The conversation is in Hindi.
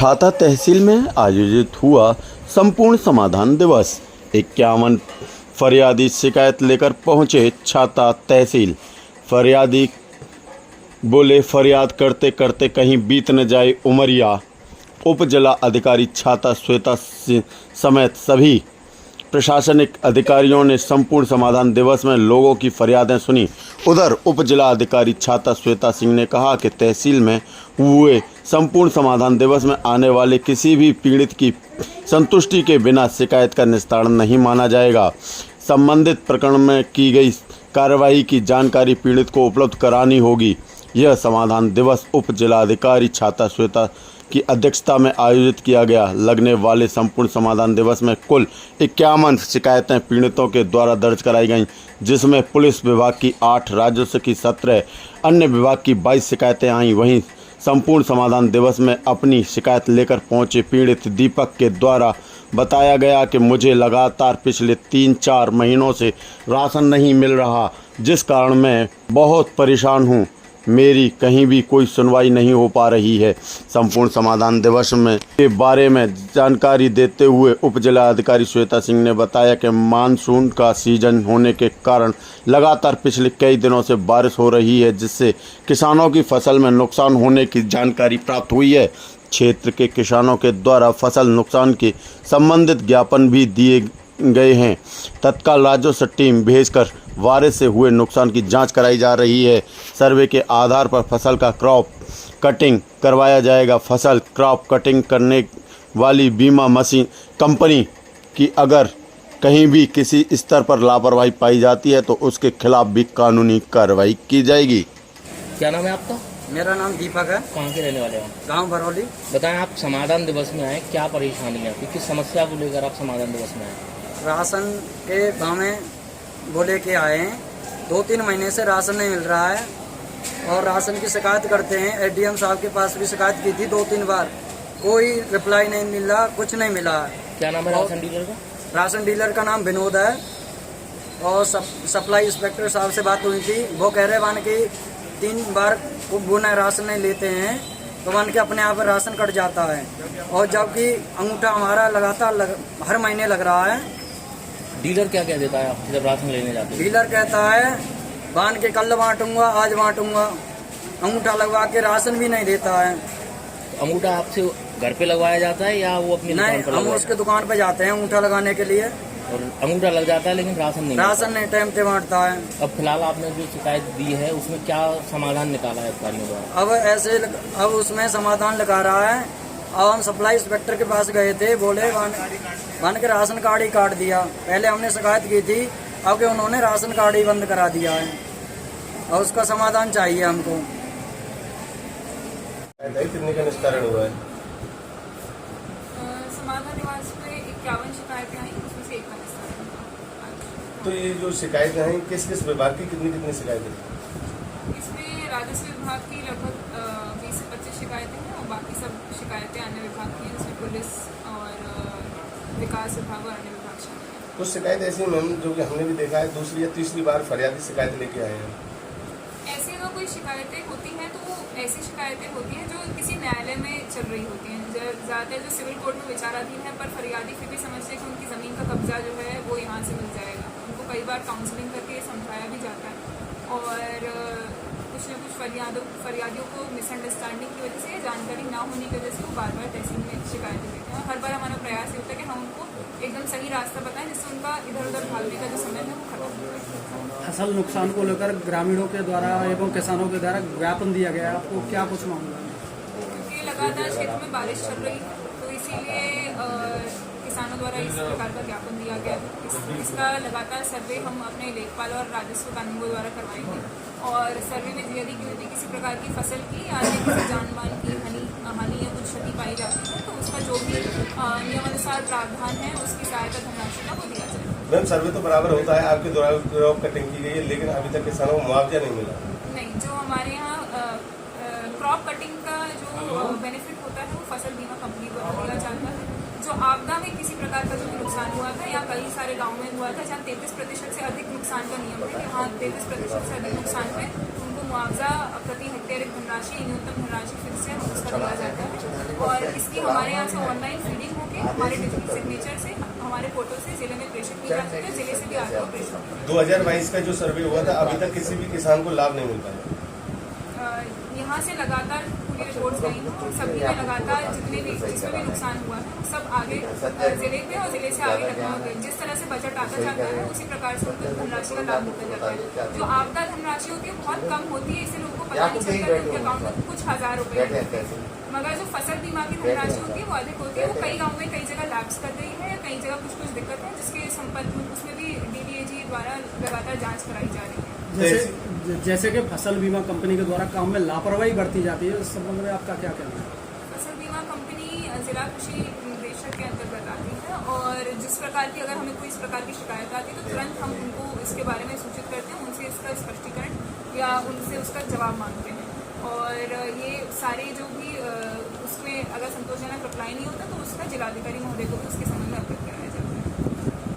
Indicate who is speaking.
Speaker 1: छाता तहसील में आयोजित हुआ संपूर्ण समाधान दिवस। 51 फरियादी शिकायत लेकर पहुंचे छाता तहसील। फरियादी बोले, फरियाद करते करते कहीं बीत न जाए उमरिया। उप जिला अधिकारी छाता श्वेता समेत सभी प्रशासनिक अधिकारियों ने संपूर्ण समाधान दिवस में लोगों की फरियादें सुनी। उधर उप जिला अधिकारी छाता श्वेता सिंह ने कहा कि तहसील में हुए संपूर्ण समाधान दिवस में आने वाले किसी भी पीड़ित की संतुष्टि के बिना शिकायत का निस्तारण नहीं माना जाएगा। संबंधित प्रकरण में की गई कार्रवाई की जानकारी पीड़ित को उपलब्ध करानी होगी। यह समाधान दिवस उप जिलाधिकारी छाता श्वेता की अध्यक्षता में आयोजित किया गया। लगने वाले संपूर्ण समाधान दिवस में कुल 51 शिकायतें पीड़ितों के द्वारा दर्ज कराई गईं, जिसमें पुलिस विभाग की 8, राजस्व की 17, अन्य विभाग की 22 शिकायतें आईं। वहीं संपूर्ण समाधान दिवस में अपनी शिकायत लेकर पहुंचे पीड़ित दीपक के द्वारा बताया गया कि मुझे लगातार पिछले 3-4 महीनों से राशन नहीं मिल रहा, जिस कारण मैं बहुत परेशान हूं। मेरी कहीं भी कोई सुनवाई नहीं हो पा रही है। संपूर्ण समाधान दिवस में के बारे में जानकारी देते हुए उप जिला अधिकारी श्वेता सिंह ने बताया कि मानसून का सीजन होने के कारण लगातार पिछले कई दिनों से बारिश हो रही है, जिससे किसानों की फसल में नुकसान होने की जानकारी प्राप्त हुई है। क्षेत्र के किसानों के द्वारा फसल नुकसान के संबंधित ज्ञापन भी दिए गए हैं। तत्काल राजस्व टीम भेजकर बारिश से हुए नुकसान की जांच कराई जा रही है। सर्वे के आधार पर फसल का क्रॉप कटिंग करवाया जाएगा। फसल क्रॉप कटिंग करने वाली बीमा मशीन कंपनी की अगर कहीं भी किसी स्तर पर लापरवाही पाई जाती है तो उसके खिलाफ भी कानूनी कार्रवाई की जाएगी।
Speaker 2: क्या नाम है आपका?
Speaker 3: मेरा नाम दीपक है।
Speaker 2: कहाँ के रहने वाले हो?
Speaker 3: गांव भरौली।
Speaker 2: बताएं, आप समाधान दिवस में आए, क्या परेशानी है आपकी, किस समस्या को लेकर आप समाधान दिवस में आए?
Speaker 3: राशन के गाँव में बोले के आए हैं। 2-3 महीने से राशन नहीं मिल रहा है और राशन की शिकायत करते हैं। एडीएम साहब के पास भी शिकायत की थी 2-3 बार, कोई रिप्लाई नहीं मिला, कुछ नहीं मिला है।
Speaker 2: क्या नाम है राशन डीलर का?
Speaker 3: राशन डीलर का नाम विनोद है। और सप्लाई इंस्पेक्टर साहब से बात हुई थी, वो कह रहे वन की 3 बार वो न राशन नहीं लेते हैं तो वन के अपने आप राशन कट जाता है। और जबकि अंगूठा हमारा लगातार हर महीने लग रहा है।
Speaker 2: डीलर क्या कह देता है आप जब राशन लेने जाते हैं?
Speaker 3: डीलर कहता है बांध के कल बांटूंगा, आज बांटूंगा, अंगूठा लगवा के राशन भी नहीं देता है।
Speaker 2: तो अंगूठा आपसे घर पे लगवाया जाता है या वो अपनी
Speaker 3: नहीं,
Speaker 2: दुकान पर?
Speaker 3: हम उसके दुकान पे जाते हैं अंगूठा लगाने के लिए।
Speaker 2: और अंगूठा लग जाता है लेकिन राशन नहीं
Speaker 3: टाइम पे बांटता है।
Speaker 2: अब फिलहाल आपने जो शिकायत दी है उसमें क्या समाधान निकाला है अधिकारियों द्वारा?
Speaker 3: अब उसमें समाधान लगा रहा है। अब हम सप्लाई इंस्पेक्टर के पास गए थे, बोले वन के राशन कार्ड ही काट दिया। पहले हमने शिकायत की थी, अब के उन्होंने राशन कार्ड ही बंद करा दिया है और उसका समाधान चाहिए हमको।
Speaker 4: कितने का निस्तारण हुआ है?
Speaker 5: समाधान दिवस पे 51 शिकायतें आई, उसमें से 1 का निस्तारण हुआ।
Speaker 4: तो ये जो शिकायतें हैं किस किस विभाग की कितनी शिकायतें?
Speaker 5: इसमें राजस्व विभाग की लगभग 20 से 25 शिकायतें हैं और बाकी सब शिकायतें अन्य विभाग की हैं, जिसमें पुलिस और विकास विभाग और अन्य विभाग शामिल हैं।
Speaker 4: कुछ शिकायत ऐसी मैम जो कि हमने भी देखा है 2री या 3री बार फरियादी शिकायत लेके आए हैं।
Speaker 5: ऐसी अगर कोई शिकायतें होती हैं तो वो ऐसी शिकायतें होती हैं जो किसी न्यायालय में चल रही होती हैं। ज़्यादातर जो सिविल कोर्ट में विचाराधीन है, पर फरियादी फिर भी समझते हैं कि उनकी ज़मीन का कब्जा जो है वो यहाँ से मिल जाएगा। उनको कई बार काउंसलिंग करके समझाया भी जाता है और कुछ न कुछ फरियादियों को मिसअंडरस्टैंडिंग की वजह से या जानकारी ना होने की वजह से वो बार बार तहसील में शिकायतें देते हैं। हर बार हमारा प्रयास ये होता है कि हम उनको एकदम सही रास्ता बताएं जिससे उनका इधर उधर भागने का जो समय है वो खत्म हो जाए।
Speaker 6: फसल नुकसान को लेकर ग्रामीणों के द्वारा एवं किसानों के द्वारा ज्ञापन दिया गया है, आपको क्या कुछ मामला है?
Speaker 5: क्योंकि लगातार क्षेत्र में बारिश चल रही तो इसीलिए किसानों द्वारा इस प्रकार का ज्ञापन दिया गया। इसका लगातार सर्वे हम अपने लेखपाल और राजस्व कानूनगों द्वारा करवाएंगे और सर्वे में यदि किसी प्रकार की फसल की या किसी जानमाल की हानि या कुछ क्षति पाई जाती है तो उसका जो भी नियमानुसार प्रावधान है उसकी सहायता धनराशि का वो दिया जाएगा।
Speaker 4: मैम, सर्वे तो बराबर होता है, आपके द्वारा क्रॉप कटिंग की गई है लेकिन अभी तक किसानों को मुआवजा नहीं मिला।
Speaker 5: नहीं, जो हमारे यहाँ क्रॉप कटिंग का जो बेनिफिट होता है वो फसल बीमा कंपनी द्वारा दिया जाता है। जो आपदा में किसी प्रकार का जो नुकसान हुआ था या कई सारे गाँव में हुआ था जहाँ 33% से अधिक नुकसान का नियम है कि हाँ 33% से अधिक नुकसान पे उनको मुआवजा प्रति हेक्टेयर एक धनराशि न्यूनतम धनराशि फिर से उसका दिया जाता है और इसकी हमारे यहाँ से ऑनलाइन फीडिंग होकर हमारे डिजिटल सिग्नेचर से हमारे फोटो से जिले में प्रेषित की जाती है, जिले से भी आगे प्रेषित
Speaker 4: 2022 का जो सर्वे हुआ था अभी तक किसी भी किसान को लाभ नहीं मिल पाया।
Speaker 5: यहाँ से लगातार पूरी रिपोर्ट्स गई हैं और सभी में लगातार जिसमें भी नुकसान हुआ है वो सब आगे जिले पे और जिले से आगे लखनऊ पे जिस तरह से बजट आता जाता है उसी प्रकार से उनको धनराशि का लाभ मिलता जाता है। जो आपदा धनराशि होती है बहुत कम होती है, इससे लोगों को पता नहीं चलता कि उनके अकाउंट में कुछ हजार रुपए है, मगर जो फसल बीमा की धनराशि होती है वो अधिक होती है। वो कई गाँव में कई जगह लैप्स कर गई है, कई जगह कुछ दिक्कत है जिसके संपर्क में उसमें भी DDAG द्वारा लगातार जाँच कराई जा रही है।
Speaker 6: जैसे कि फसल बीमा कंपनी के द्वारा काम में लापरवाही बरती जाती है, इस संबंध में आपका क्या कहना है?
Speaker 5: फसल बीमा कंपनी जिला कृषि निदेशक के अंतर्गत आती है और जिस प्रकार की अगर हमें कोई इस प्रकार की शिकायत आती है तो तुरंत हम उनको इसके बारे में सूचित करते हैं, उनसे इसका स्पष्टीकरण या उनसे उसका जवाब मांगते हैं और ये सारे जो भी उसमें अगर संतोषजनक रिप्लाई नहीं होता तो उसका जिलाधिकारी महोदय को भी उसके